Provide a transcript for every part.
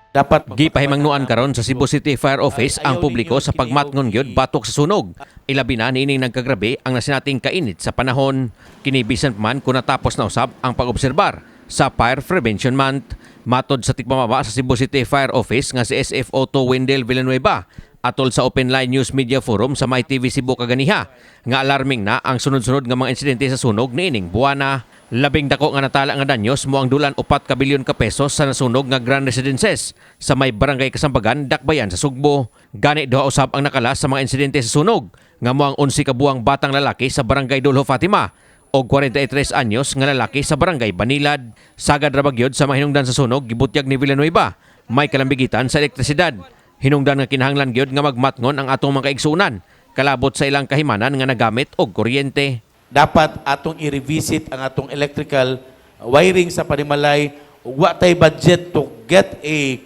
Dapat Gipahimangnuan karon sa Cebu City Fire Office ang publiko sa pagmatngon gyud batok sa sunog. Ilabi na nining nagkagrabe ang nasinating kainit sa panahon. Kinibisan pa man kung natapos na usab ang pag-obserbar sa Fire Prevention Month. Matod sa tigpamaba sa Cebu City Fire Office nga si SF Otto Wendell Villanueva atol sa Open Line News Media Forum sa MyTV Cebu kaganiha nga alarming na ang sunod-sunod nga mga insidente sa sunog niining buwana. Labing dako nga natala nga danyos mo ang dulan 4 ka bilyon ka pesos sa nasunog nga grand residences sa may barangay Kasambagan, Dakbayan sa Sugbo. Gani duha usab ang nakalas sa mga insidente sa sunog nga mo ang 11 ka buwang batang lalaki sa barangay Dulho Fatima o 43 anyos nga lalaki sa barangay Banilad. Sagad ra bagyod sa mahinungdan sa sunog gibutyag ni Villanueva may kalambigitan sa elektrisidad. Hinungdan nga kinahanglan gyud nga magmatngon ang atong mga kaigsuonan kalabot sa ilang kahimanan nga nagamit og kuryente. dapat atong i-revisit ang atong electrical wiring sa Panimalay. Wa tay budget to get a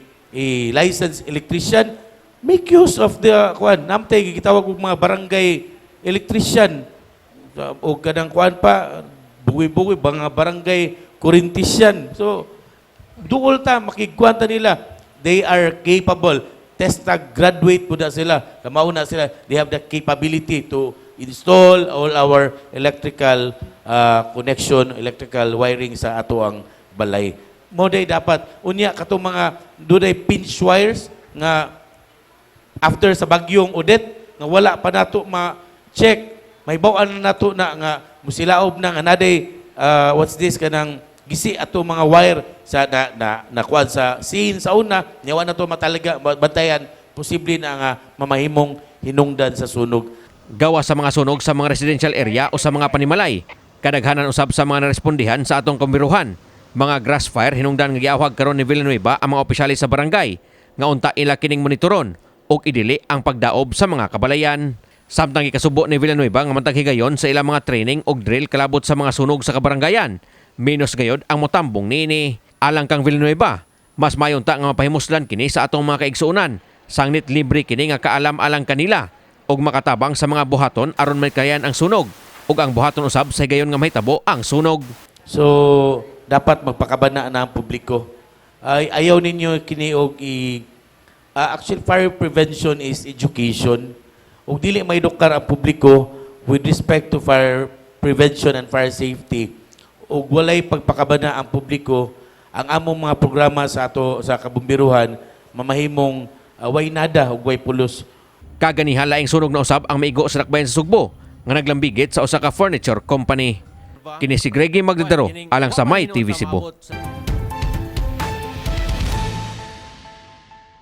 licensed electrician. Make use of the kuan. Namtay gitawag og mga barangay electrician o kadang kuan pa buwi-buwi mga barangay kurintisyan. So duol ta makigkwanta nila. They are capable. Testa graduate po na sila. Mauna sila. They have the capability to install all our electrical connection, electrical wiring sa ato ang balay. Moday dapat unya katong mga dunay pinch wires nga after sa bagyong Odette nga wala pa nato ma-check. May bawaan na nato na nga musilaob na nga naday what's this kanang gisi ato mga wire sa nakuan sa scene sa una niwa na to matalaga bantayan posible na nga mamahimong hinungdan sa sunog. Gawa sa mga sunog sa mga residential area o sa mga panimalay, kadaghanan usab sa mga narespondihan sa atong kambiruhan. Mga grass fire hinungdan nga giawhag karon ni Villanueva ang mga opisyales sa barangay nga unta ila kining monitoron ug idili ang pagdaob sa mga kabalayan. Samtang ikasubo ni Villanueva nga matag higayon sa ilang mga training ug drill kalabot sa mga sunog sa kabarangayan. Minus gayod ang motambong niini. Alang kang Villanueva, mas mayunta nga mapahimuslan kini sa atong mga kaigsuonan. Sangnit libre kini nga kaalam-alang kanila ug makatabang sa mga buhaton aron makayan ang sunog ug ang buhaton usab sa gayon nga mahitabo ang sunog. So dapat magpakabana na ang publiko. Ayaw ninyo kini og actually fire prevention is education. Ug dili may edukar ang publiko with respect to fire prevention and fire safety. Ug walay pagpakabana ang publiko, ang among mga programa sa ato sa kabumbiruhan mamahimong way nada ug way pulos. Kaganihan laing sunog na usab ang maigo sa Dakbayan sa Sugbo nga naglambigit sa usa ka furniture company. Kini si Greggy Magdadaro alang sa MyTV Cebu.